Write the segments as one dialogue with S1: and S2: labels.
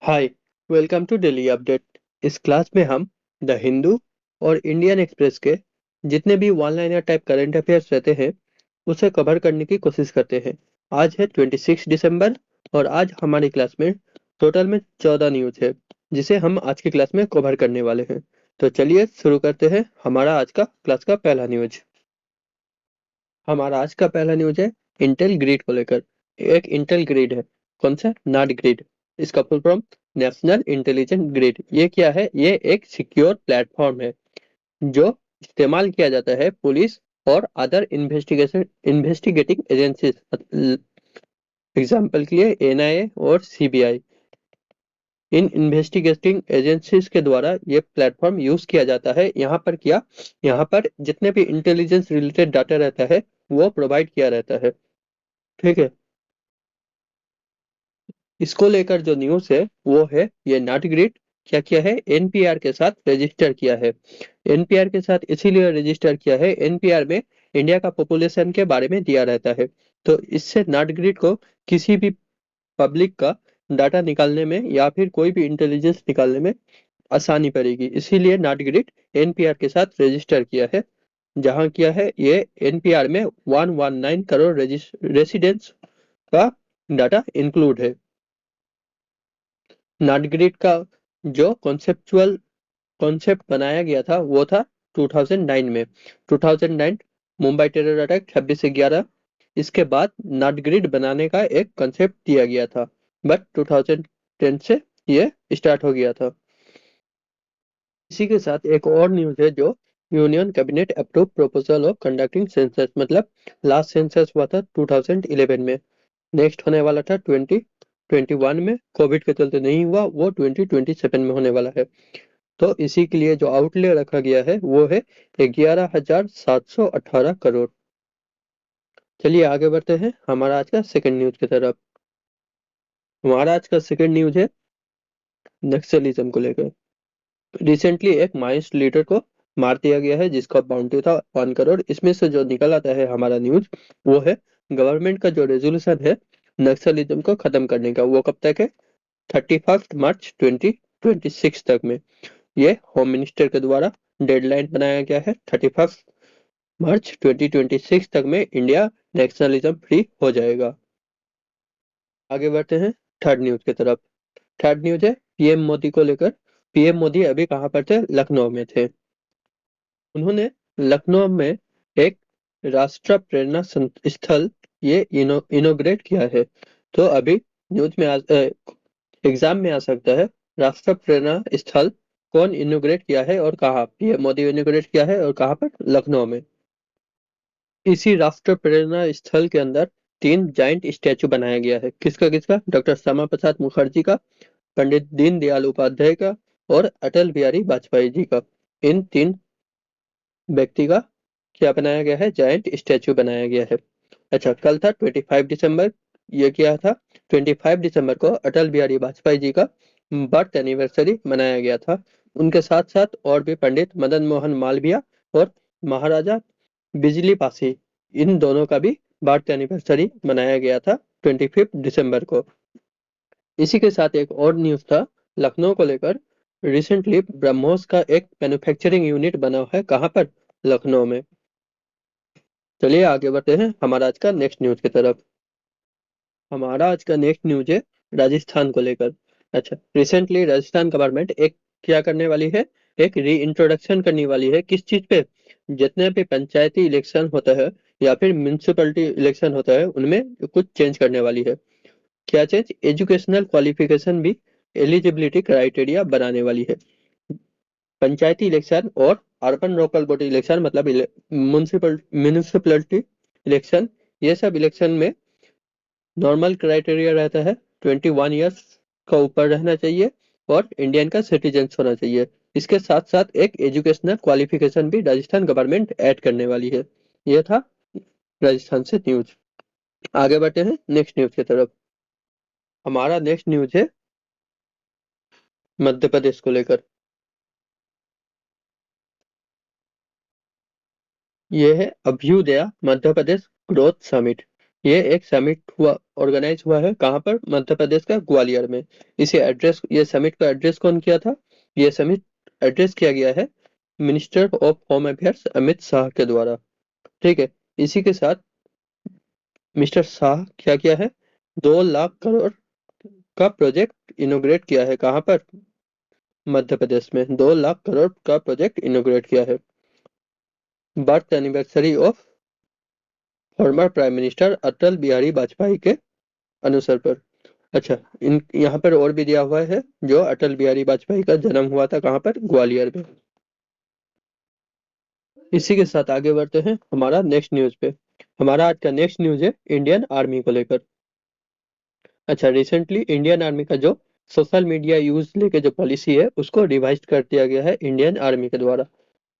S1: Hi, welcome to daily update. इस class में हम द हिंदू और इंडियन एक्सप्रेस के जितने भी one liner type current affairs रहते हैं उसे कवर करने की कोशिश करते हैं। आज है 26 दिसंबर और आज हमारी क्लास में टोटल में 14 न्यूज है जिसे हम आज की क्लास में कवर करने वाले हैं। तो चलिए शुरू करते हैं हमारा आज का क्लास का पहला न्यूज। हमारा आज का पहला न्यूज है इंटेल ग्रिड को लेकर। एक इंटेल ग्रिड है, कौन सा? नाट ग्रिड। इसका full form national intelligent grid. ये क्या है? ये एक सिक्योर प्लेटफॉर्म है जो इस्तेमाल किया जाता है पुलिस और अदर इन्वेस्टिगेटिंग एजेंसीज, एग्जाम्पल के लिए एनआईए और सीबीआई। इन इन्वेस्टिगेटिंग एजेंसीज के द्वारा ये प्लेटफॉर्म यूज किया जाता है। यहाँ पर जितने भी इंटेलिजेंस रिलेटेड डाटा रहता है वो प्रोवाइड किया रहता है। ठीक है। इसको लेकर जो न्यूज़ है वो है ये नाटग्रिड क्या किया है, एनपीआर के साथ रजिस्टर किया है। एनपीआर के साथ इसीलिए रजिस्टर किया है, एनपीआर में इंडिया का पॉपुलेशन के बारे में दिया रहता है। तो इससे नाटग्रिड को किसी भी पब्लिक का डाटा निकालने में या फिर कोई भी इंटेलिजेंस निकालने में आसानी पड़ेगी, इसीलिए नाटग्रिड एनपीआर के साथ रजिस्टर किया है। जहां किया है ये एनपीआर में 119 करोड़ रेसिडेंट्स का डाटा इंक्लूड है। नाटग्रिड का जो कॉन्सेप्ट बनाया गया था वो था 2009 में। 2009 मुंबई टेरर अटैक 26/11। इसके बाद नाटग्रिड बनाने का एक कॉन्सेप्ट दिया गया था, बट 2010 से ये स्टार्ट हो गया था। इसी के साथ एक और न्यूज है जो union cabinet approve proposal of conducting census, मतलब लास्ट सेंसस हुआ था 2011 में। नेक्स्ट होने वाला था 2021 में, कोविड के चलते नहीं हुआ, वो 2027 में होने वाला है। तो इसी के लिए जो आउटले रखा गया है वो है 11,718 करोड़। चलिए आगे बढ़ते हैं हमारा आज का सेकंड न्यूज की तरफ। हमारा आज का सेकंड न्यूज है नक्सलिज्म को लेकर। रिसेंटली एक माइंस लीडर को मार दिया गया है जिसका बाउंड्री था 1 करोड़। इसमें से जो निकल आता है हमारा न्यूज वो है गवर्नमेंट का जो रेजोल्यूशन है नक्सलिज्म को खत्म करने का, वो कब तक है? 31 मार्च 2026 तक में। ये होम मिनिस्टर के द्वारा डेडलाइन बनाया गया है। 31 मार्च 2026 तक में इंडिया नेशनलिज्म फ्री हो जाएगा। आगे बढ़ते हैं थर्ड न्यूज की तरफ। थर्ड न्यूज है पीएम मोदी को लेकर। पीएम मोदी अभी कहाँ पर थे? लखनऊ में थे। उन्होंने लखनऊ में एक राष्ट्र प्रेरणा स्थल ये इनोग्रेट किया है। तो अभी न्यूज में एग्जाम में आ सकता है राष्ट्र प्रेरणा स्थल कौन इनोग्रेट किया है और कहाँ? पीएम मोदी इनोग्रेट किया है और कहाँ पर? लखनऊ में। इसी राष्ट्र प्रेरणा स्थल के अंदर 3 जाइंट स्टैचू बनाया गया है। किसका किसका? डॉक्टर श्यामा प्रसाद मुखर्जी का, पंडित दीनदयाल उपाध्याय का और अटल बिहारी वाजपेयी जी का। इन 3 व्यक्ति का क्या बनाया गया है? जायंट स्टैचू बनाया गया है। अच्छा, कल था 25 दिसंबर। ये क्या था? 25 दिसंबर को अटल बिहारी वाजपेयी जी का बर्थ एनिवर्सरी मनाया गया था। उनके साथ साथ और भी पंडित मदन मोहन मालवीय और महाराजा बिजली पासी, इन दोनों का भी बर्थ एनिवर्सरी मनाया गया था 25 दिसंबर को। इसी के साथ एक और न्यूज था लखनऊ को लेकर। रिसेंटली ब्रह्मोस का एक मैन्युफैक्चरिंग यूनिट बना है, कहाँ पर? लखनऊ में। चलिए आगे बढ़ते हैं हमारा आज का नेक्स्ट न्यूज की तरफ। हमारा आज का नेक्स्ट न्यूज है राजस्थान को लेकर। अच्छा, रिसेंटली राजस्थान गवर्नमेंट एक क्या करने वाली है? एक री इंट्रोडक्शन करने वाली है। किस चीज पे? जितने भी पंचायती इलेक्शन होता है या फिर म्यूनिसिपैलिटी इलेक्शन होता है उनमें कुछ चेंज करने वाली है। क्या चेंज? एजुकेशनल क्वालिफिकेशन भी एलिजिबिलिटी क्राइटेरिया बनाने वाली है। पंचायती इलेक्शन और अर्बन लोकल बॉडी इलेक्शन, मतलब म्यूनिसिपैलिटी इलेक्शन, ये सब इलेक्शन में नॉर्मल क्राइटेरिया रहता है 21 ईयर्स का ऊपर रहना चाहिए और इंडियन का सिटीजन होना चाहिए। इसके साथ साथ एक एजुकेशनल क्वालिफिकेशन भी राजस्थान गवर्नमेंट ऐड करने वाली है। यह था राजस्थान से न्यूज। आगे बढ़ते हैं नेक्स्ट न्यूज की तरफ। हमारा नेक्स्ट न्यूज है मध्य प्रदेश को लेकर। यह है अभ्युदया मध्य प्रदेश ग्रोथ समिट। ये एक समिट हुआ, ऑर्गेनाइज हुआ है कहाँ पर? मध्य प्रदेश का ग्वालियर में। ये समिट का एड्रेस कौन किया था? ये समिट एड्रेस किया गया है minister of home affairs Amit Shah के द्वारा। ठीक है। इसी के साथ मिस्टर शाह क्या किया है? 2 लाख करोड़ का प्रोजेक्ट इनोग्रेट किया है। कहाँ पर? मध्य प्रदेश में 2 लाख करोड़ का प्रोजेक्ट इनोग्रेट किया है birth anniversary of former prime minister Atal Bihari Vajpayee के अनुसार पर। अच्छा, इन यहाँ पर और भी दिया हुआ है जो अटल बिहारी वाजपेयी का जन्म हुआ था कहाँ पर? ग्वालियर में। इसी के साथ आगे बढ़ते हैं हमारा नेक्स्ट न्यूज पे। हमारा आज का नेक्स्ट न्यूज है इंडियन आर्मी को लेकर। अच्छा, रिसेंटली इंडियन आर्मी का जो सोशल मीडिया यूज लेके जो पॉलिसी है उसको रिवाइज कर दिया गया है इंडियन आर्मी के द्वारा।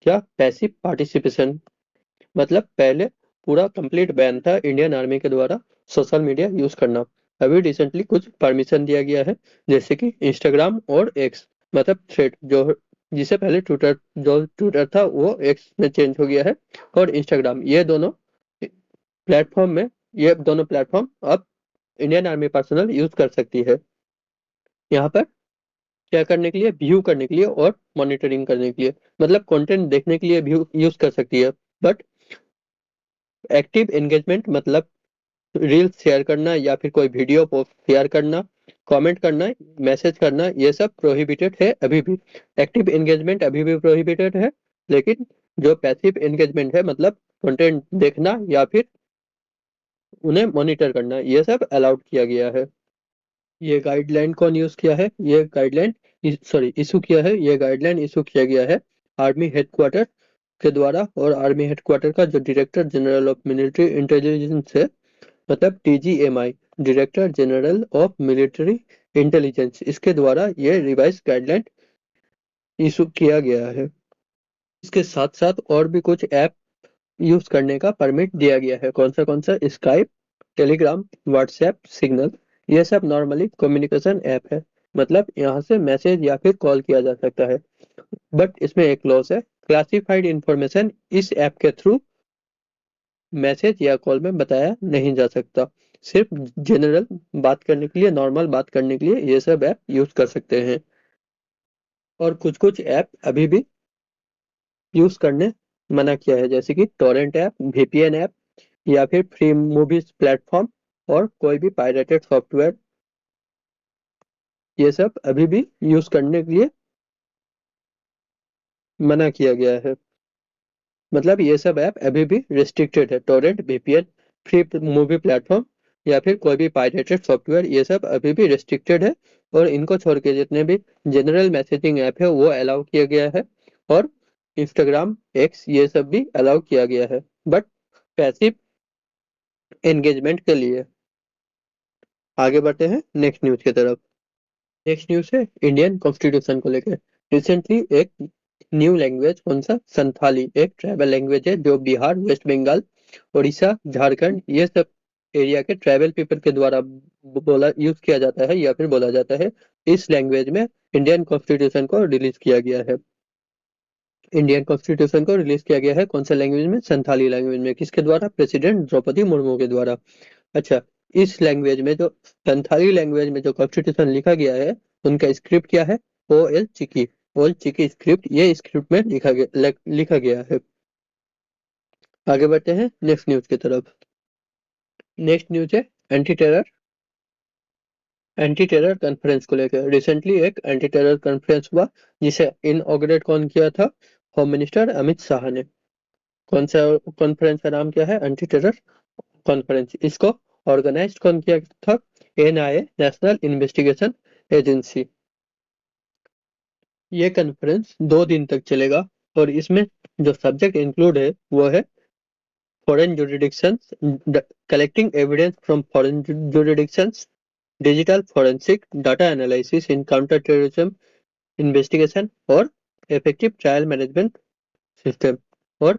S1: क्या? Passive participation. मतलब पहले पूरा कंप्लीट बैन था इंडियन आर्मी के द्वारा सोशल मीडिया यूज करना। अभी रिसेंटली कुछ परमिशन दिया गया है, जैसे कि इंस्टाग्राम और एक्स, मतलब थ्रेड जो, जिसे पहले ट्विटर, जो ट्विटर था वो एक्स में चेंज हो गया है, और इंस्टाग्राम, ये दोनों प्लेटफॉर्म अब इंडियन आर्मी पर्सनल यूज कर सकती है। यहाँ पर क्या करने के लिए? व्यू करने के लिए और मॉनिटरिंग करने के लिए, मतलब कंटेंट देखने के लिए व्यू यूज कर सकती है। बट एक्टिव एंगेजमेंट, मतलब रील्स शेयर करना या फिर कोई वीडियो पोस्ट शेयर करना, कमेंट करना, मैसेज करना, ये सब प्रोहिबिटेड है अभी भी। एक्टिव एंगेजमेंट अभी भी प्रोहिबिटेड है, लेकिन जो पैसिव एंगेजमेंट है, मतलब कंटेंट देखना या फिर उन्हें मॉनिटर करना, ये सब अलाउड किया गया है। ये गाइडलाइन कौन यूज किया है? ये गाइडलाइन इशू किया गया है आर्मी हेडक्वार्टर के द्वारा, और आर्मी हेडक्वार्टर का जो director general of military intelligence है, मतलब DGMI, director general of military intelligence, इसके द्वारा ये रिवाइज गाइडलाइन इशू किया गया है। इसके साथ साथ और भी कुछ ऐप यूज करने का परमिट दिया गया है। कौन सा? स्काइप, टेलीग्राम, व्हाट्सएप, सिग्नल, ये सब नॉर्मली कम्युनिकेशन ऐप है, मतलब यहाँ से मैसेज या फिर कॉल किया जा सकता है। बट इसमें एक क्लॉज है, क्लासिफाइड इंफॉर्मेशन इस ऐप के थ्रू मैसेज या कॉल में बताया नहीं जा सकता। सिर्फ जनरल बात करने के लिए, नॉर्मल बात करने के लिए ये सब ऐप यूज कर सकते हैं। और कुछ कुछ ऐप अभी भी यूज करने मना किया है, जैसे कि टोरेंट ऐप, वीपीएन ऐप, या फिर फ्री मूवीज प्लेटफॉर्म, और कोई भी पायरेटेड सॉफ्टवेयर, ये सब अभी भी यूज करने के लिए मना किया गया है। मतलब ये सब ऐप अभी भी रिस्ट्रिक्टेड है। Torrent, VPN, free movie platform, या फिर कोई भी पायरेटेड सॉफ्टवेयर, ये सब अभी भी रिस्ट्रिक्टेड है। और इनको छोड़ के जितने भी जनरल मैसेजिंग ऐप है वो अलाउ किया गया है, और इंस्टाग्राम, एक्स, ये सब भी अलाउ किया गया है, बट पैसिव एंगेजमेंट के लिए। आगे बढ़ते हैं नेक्स्ट न्यूज की तरफ। नेक्स्ट न्यूज है इंडियन कॉन्स्टिट्यूशन को लेकर। रिसेंटली एक न्यू लैंग्वेज, कौन सा? संथाली, एक ट्राइबल लैंग्वेज है जो बिहार, वेस्ट बंगाल, उड़ीसा, झारखंड, ये सब एरिया के ट्राइबल पीपल के द्वारा बोला यूज किया जाता है या फिर बोला जाता है। इस लैंग्वेज में इंडियन कॉन्स्टिट्यूशन को रिलीज किया गया है। इंडियन कॉन्स्टिट्यूशन को रिलीज किया गया है कौन सा लैंग्वेज में? संथाली लैंग्वेज में। किसके द्वारा? प्रेसिडेंट द्रौपदी मुर्मू के द्वारा। अच्छा, इस लैंग्वेज में जो संथाली लैंग्वेज में जो कॉन्स्टिट्यूशन लिखा गया है, उनका स्क्रिप्ट क्या है? ओएल चिकी स्क्रिप्ट, ये स्क्रिप्ट में लिखा गया है। आगे बढ़ते हैं नेक्स्ट न्यूज की तरफ। नेक्स्ट न्यूज है एंटी टेरर कॉन्फ्रेंस को लेकर। रिसेंटली एक एंटी टेरर कॉन्फ्रेंस हुआ, जिसे इनऑग्रेट कौन किया था? होम मिनिस्टर अमित शाह ने। कौन सा कॉन्फ्रेंस का नाम क्या है? Anti terror conference. इसको ऑर्गेनाइज कौन किया था? NIA, national investigation agency. ये कॉन्फ्रेंस 2 दिन तक चलेगा, और इसमें जो सब्जेक्ट इंक्लूड है वो है foreign jurisdictions, collecting evidence from foreign jurisdictions, digital forensic data analysis in counter terrorism investigation, और इफेक्टिव ट्रायल मैनेजमेंट सिस्टम, और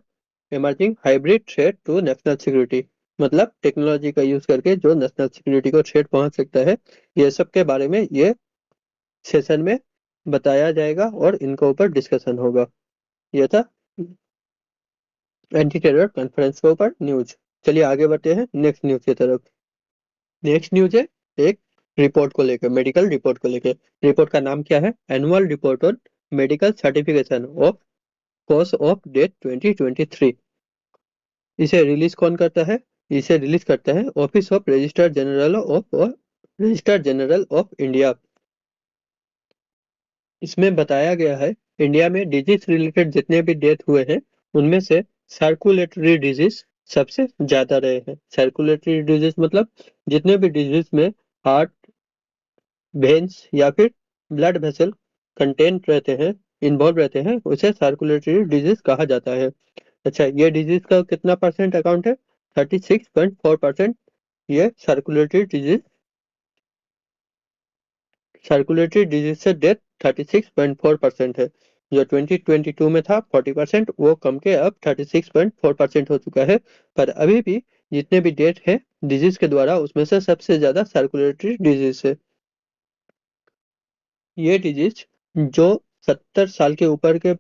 S1: emerging hybrid threat to national security, मतलब टेक्नोलॉजी का यूज करके जो नेशनल सिक्योरिटी को थ्रेट पहुंच सकता है, ये सब के बारे में ये सेशन में बताया जाएगा और इनके ऊपर डिस्कशन होगा। ये था एंटी टेरर कॉन्फ्रेंस के ऊपर न्यूज। चलिए आगे बढ़ते हैं नेक्स्ट न्यूज की तरफ। नेक्स्ट न्यूज है एक रिपोर्ट को लेकर, मेडिकल रिपोर्ट को लेकर। रिपोर्ट का नाम क्या है? Annual report on medical certification of cause of death 2023। इसे रिलीज कौन करता है? इसे रिलीज करता है office of registrar general of India. इसमें बताया गया है इंडिया में डिजीज रिलेटेड जितने भी डेथ हुए हैं उनमें से सर्कुलेटरी डिजीज सबसे ज्यादा रहे हैं। सर्कुलेटरी डिजीज मतलब जितने भी डिजीज में हार्ट, वेन्स या फिर ब्लड वेसल कंटेंट रहते हैं, इन्वॉल्व रहते हैं, उसे सर्कुलेटरी डिजीज कहा जाता है। अच्छा, ये डिजीज का कितना परसेंट अकाउंट है? 36.4%। ये सर्कुलेटरी डिजीज से डेथ 36.4% है। जो 2022 में था 40%, वो कम के अब 36.4% हो चुका है। पर अभी भी जितने भी डेथ है डिजीज के द्वारा उसमें से सबसे ज्यादा सर्कुलेटरी डिजीज है। ये डिजीज जो 70 साल के ऊपर के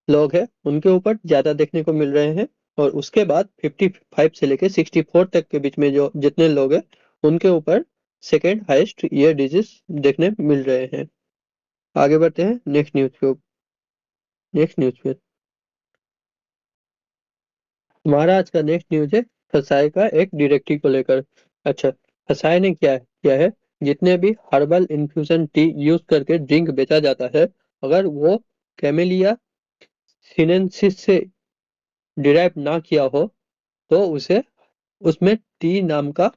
S1: लोग हैं उनके ऊपर ज्यादा देखने को मिल रहे हैं, और उसके बाद 55 से लेके 64 तक के बीच में जो जितने लोग हैं उनके ऊपर सेकेंड हाईएस्ट ये डिजीज देखने मिल रहे हैं। आगे बढ़ते हैं नेक्स्ट न्यूज पे। हमारा आज का नेक्स्ट न्यूज है फसाई का एक डायरेक्टिव को लेकर। अच्छा, फसाई ने क्या किया है? जितने भी हर्बल इन्फ्यूजन टी यूज करके ड्रिंक बेचा जाता है, अगर वो कैमेलिया सिनेंसिस से डिराइव ना किया हो तो उसे उसमें टी नाम का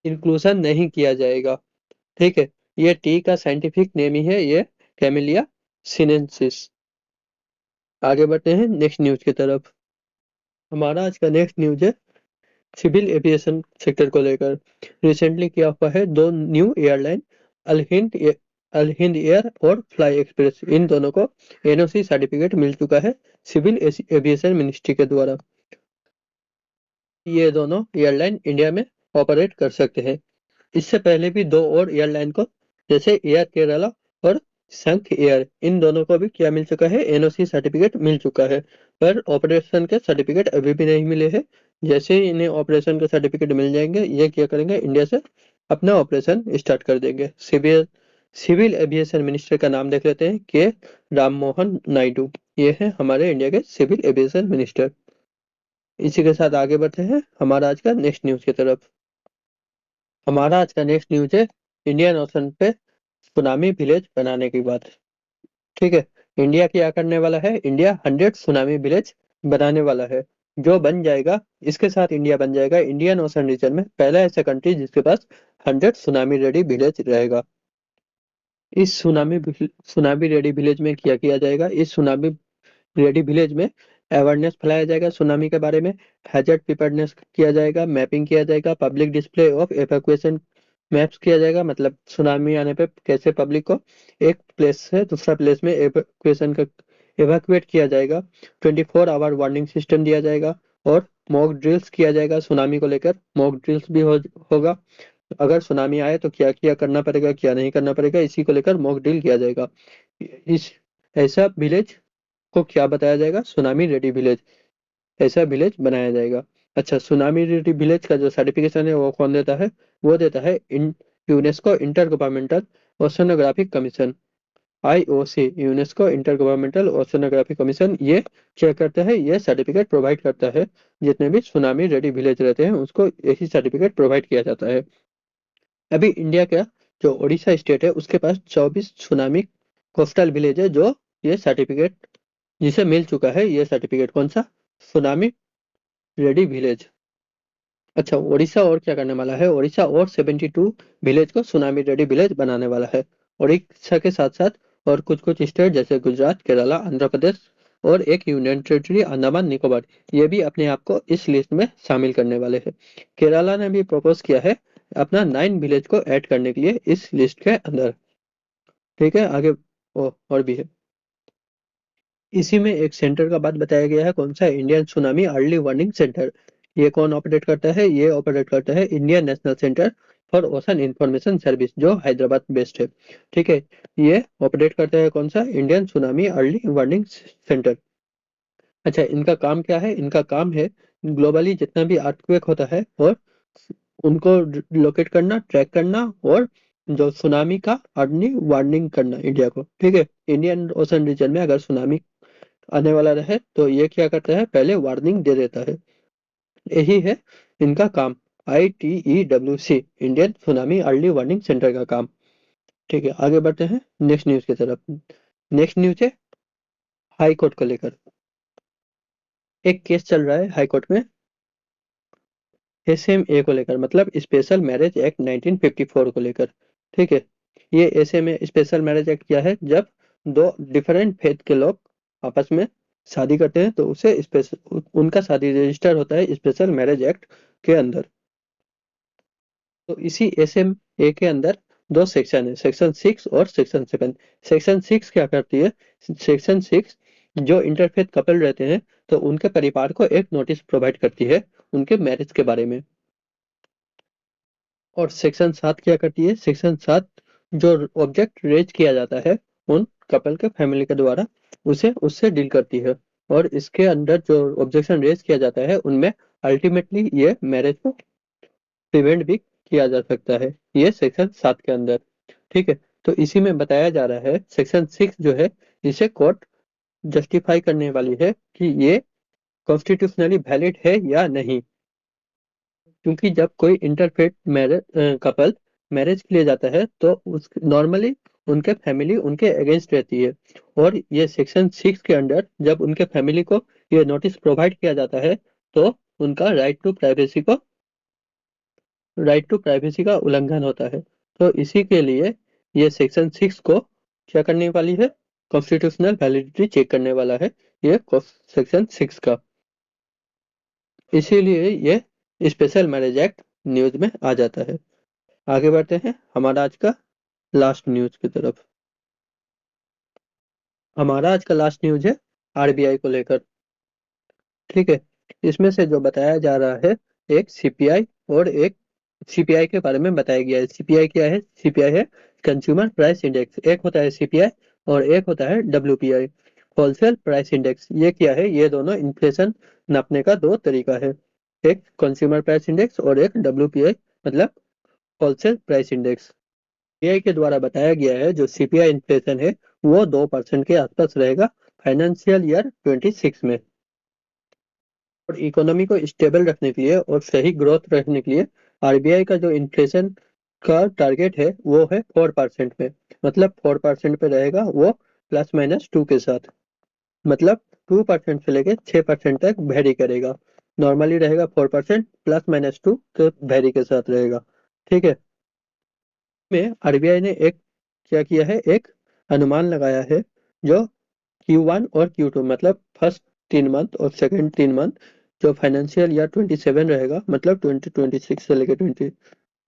S1: इंक्लूजन नहीं किया जाएगा। ठीक है, ये टी का साइंटिफिक नेम ही है ये कैमेलिया सिनेंसिस। आगे बढ़ते हैं नेक्स्ट न्यूज की तरफ। हमारा आज का नेक्स्ट न्यूज है सिविल एविएशन सेक्टर को लेकर। रिसेंटली क्या हुआ है, दो new airline Alhind Alhind air और फ्लाई एक्सप्रेस, इन दोनों को एनओसी सर्टिफिकेट मिल चुका है सिविल एविएशन मिनिस्ट्री के द्वारा। ये दोनों एयरलाइन इंडिया में ऑपरेट कर सकते हैं। इससे पहले भी दो और एयरलाइन को, जैसे एयर केरला और संख एयर, इन दोनों को भी क्या मिल चुका है? एनओसी सर्टिफिकेट मिल चुका है। पर ऑपरेशन के सर्टिफिकेट अभी भी नहीं मिले हैं। जैसे ही इन्हें ऑपरेशन के सर्टिफिकेट मिल जाएंगे ये क्या करेंगे, इंडिया से अपना ऑपरेशन स्टार्ट कर देंगे। सिविल एविएशन मिनिस्टर का नाम देख लेते हैं, के राम मोहन नायडू। ये है हमारे इंडिया के सिविल एविएशन मिनिस्टर। इसी के साथ आगे बढ़ते हैं हमारा आज का नेक्स्ट न्यूज की तरफ। हमारा आज का नेक्स्ट न्यूज है इंडियन ओशन पे सुनामी विलेज बनाने की बात। ठीक है, इंडिया क्या करने वाला है? इंडिया 100 सुनामी विलेज बनाने वाला है, जो बन जाएगा, इसके साथ इंडिया बन जाएगा इंडियन ओशन रीजन में पहला ऐसा कंट्री जिसके पास 100 सुनामी रेडी विलेज रहेगा। इस सुनामी रेडी विलेज में क्या किया जाएगा? इस सुनामी रेडी विलेज में अवेयरनेस फैलाया जाएगा सुनामी के बारे में, हैजर्ड प्रिपेयर्डनेस किया जाएगा, मैपिंग किया जाएगा, public display of evacuation maps किया जाएगा, मतलब सुनामी आने पे कैसे पब्लिक को एक प्लेस से दूसरा प्लेस में एवैक्यूएट किया जाएगा। 24 आवर वार्निंग सिस्टम दिया जाएगा, और मॉक ड्रिल्स किया जाएगा सुनामी को लेकर। मॉक ड्रिल्स भी होगा, अगर सुनामी आए तो क्या क्या करना पड़ेगा, क्या नहीं करना पड़ेगा, इसी को लेकर मॉक ड्रिल किया जाएगा। इस ऐसा विलेज को क्या बताया जाएगा? Tsunami ready village. ऐसा विलेज बनाया जाएगा। अच्छा, सुनामी रेडी विलेज का जो सर्टिफिकेशन है वो कौन देता है? वो देता है UNESCO inter governmental oceanographic commission, IOC. UNESCO inter governmental oceanographic commission ये क्या करता है? ये सर्टिफिकेट प्रोवाइड करता है। जितने भी सुनामी रेडी विलेज रहते हैं उसको यही सर्टिफिकेट प्रोवाइड किया जाता है। अभी इंडिया का जो उड़ीसा स्टेट है उसके पास 24 सुनामी कोस्टल विलेज है जो ये सर्टिफिकेट जिसे मिल चुका है। ये सर्टिफिकेट कौन सा? Tsunami ready village. अच्छा, उड़ीसा और क्या करने वाला है? उड़ीसा और 72 विलेज को सुनामी रेडी विलेज बनाने वाला है। उड़ीसा के साथ साथ और कुछ कुछ स्टेट जैसे गुजरात, केरला, आंध्र प्रदेश और एक यूनियन टेरिटरी अंडमान निकोबार, ये भी अपने आप को इस लिस्ट में शामिल करने वाले हैं। केरला ने भी प्रपोज किया है अपना 9 विलेज को ऐड करने के लिए इस लिस्ट के अंदर। ठीक है, आगे और भी है। इसी में एक सेंटर का बात बताया गया है, कौन सा? Indian tsunami early warning centre. ये कौन ऑपरेट करता है? ये ऑपरेट करता है Indian national centre for ocean information service, जो हैदराबाद बेस्ड है। ठीक है, ये ऑपरेट करता है कौन सा? Indian tsunami early warning centre. अच्छा, इनका काम क्या है? इनका काम है ग्लोबली जितना भी अर्थक्वेक होता है और उनको लोकेट करना, ट्रैक करना और जो सुनामी का अर्ली वार्निंग करना इंडिया को। ठीक है, इंडियन ओशन रीजन में अगर सुनामी आने वाला रहे तो ये क्या करता है, पहले वार्निंग दे देता है। यही है इनका काम, ITEWC, Indian tsunami early warning centre का काम। ठीक है, आगे बढ़ते हैं नेक्स्ट न्यूज की तरफ। नेक्स्ट न्यूज है हाई कोर्ट को लेकर। एक केस चल रहा है हाई कोर्ट में SMA को लेकर, मतलब स्पेशल मैरिज एक्ट 1954 को लेकर। ठीक है, ये SMA स्पेशल मैरिज एक्ट क्या है, जब दो डिफरेंट फेथ के लोग आपस में शादी करते हैं तो उसे स्पेशल उनका शादी रजिस्टर होता है स्पेशल मैरिज एक्ट के अंदर। तो इसी SMA के अंदर दो सेक्शन है, सेक्शन 6 और सेक्शन 7। सेक्शन 6 क्या करती है, सेक्शन 6 जो इंटरफेथ कपल रहते हैं तो उनके परिवार को एक नोटिस प्रोवाइड करती है उनके मैरिज के बारे में। और सेक्शन 7 क्या करती है, सेक्शन 7 जो ऑब्जेक्ट रेज किया जाता है उन कपल के फैमिली के द्वारा उसे उससे डील करती है। और इसके अंदर जो ऑब्जेक्शन रेज किया जाता है उनमें अल्टीमेटली ये मैरिज को प्रिवेंट भी किया जा सकता है, ये सेक्शन 7 के अंदर। ठीक है, तो इसी में बताया जा रहा है सेक्शन 6 जो है इसे कोर्ट जस्टिफाई करने वाली है कि ये कॉन्स्टिट्यूशनली वैलिड है या नहीं। क्योंकि जब कोई इंटरफेथ मैरिज कपल मैरिज के लिए जाता है तो उस नॉर्मली उनके फैमिली उनके अगेंस्ट रहती है। और ये सेक्शन 6 के अंडर जब उनके फैमिली को ये नोटिस प्रोवाइड किया जाता है तो उनका राइट टू प्राइवेसी का उल्लंघन होता है। तो इसी के लिए ये सेक्शन 6 को क्या करने वाली है, कॉन्स्टिट्यूशनल वैलिडिटी चेक करने वाला है ये सेक्शन 6 का। इसीलिए ये स्पेशल मैरिज एक्ट न्यूज में आ जाता है। आगे बढ़ते हैं हमारा आज का लास्ट न्यूज की तरफ। हमारा आज का लास्ट न्यूज है RBI को लेकर। ठीक है, इसमें से जो बताया जा रहा है एक CPI और एक CPI के बारे में बताया गया है। CPI क्या है, CPI है कंज्यूमर प्राइस इंडेक्स, एक होता है CPI और एक होता है WPI होलसेल प्राइस इंडेक्स। ये क्या है, ये दोनों इन्फ्लेशन नापने का दो तरीका है, एक कंज्यूमर प्राइस इंडेक्स और एक WPI मतलब होलसेल प्राइस इंडेक्स। सीपीआई के द्वारा बताया गया है जो CPI इन्फ्लेशन है वो 2% के आसपास रहेगा फाइनेंशियल ईयर 26 में। और इकोनॉमी को स्टेबल रखने के लिए और सही ग्रोथ रखने के लिए RBI का जो इन्फ्लेशन का टारगेट है वो है 4% में, मतलब 4% पे रहेगा वो ±2 के साथ, मतलब 2% से लेके 6% तक वेरी करेगा। नॉर्मली रहेगा 4% ±2 के वेरी के साथ रहेगा। ठीक है, में RBI ने एक क्या किया है, एक अनुमान लगाया है जो Q1 और Q2 मतलब फर्स्ट 3 मंथ और सेकंड 3 मंथ जो फाइनेंशियल ईयर 27 रहेगा, मतलब 2026 से लेकर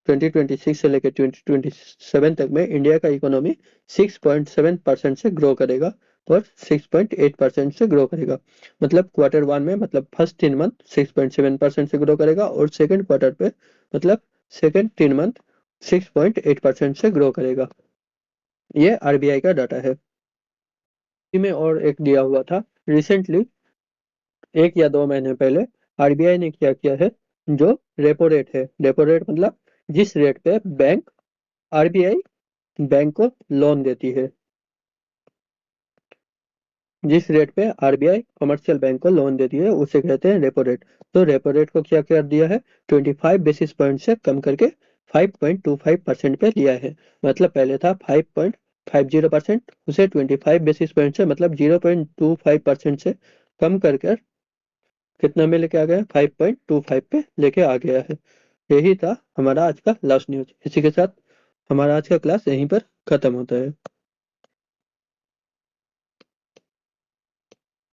S1: 2026 से लेकर 2027 तक में इंडिया का इकोनॉमी 6.7% से ग्रो करेगा और 6.8% से ग्रो करेगा। मतलब Q1 में मतलब फर्स्ट 3 मंथ 6.7% से ग्रो करेगा और सेकंड क्वार्टर पे मतलब सेकंड 3 मंथ 6.8% से ग्रो करेगा। ये RBI का डाटा है। इसी में और एक दिया हुआ था रिसेंटली 1 या 2 महीने पहले RBI ने क्या किया है, जो रेपो रेट है, रेपो रेट मतलब जिस रेट पे बैंक RBI बैंक को लोन देती है, जिस रेट पे RBI कमर्शियल बैंक को लोन देती है उसे कहते हैं रेपो रेट। तो रेपो रेट को क्या कर दिया है, 25 बेसिस पॉइंट से कम करके 5.25% पे लिया है। मतलब पहले था 5.50%, उसे 25 बेसिस पॉइंट से मतलब 0.25% से कम कर कर कितना में लेके आ गया, 5.25 पे लेके आ गया है। यही था हमारा आज का लास्ट न्यूज। इसी के साथ हमारा आज का क्लास यहीं पर खत्म होता है।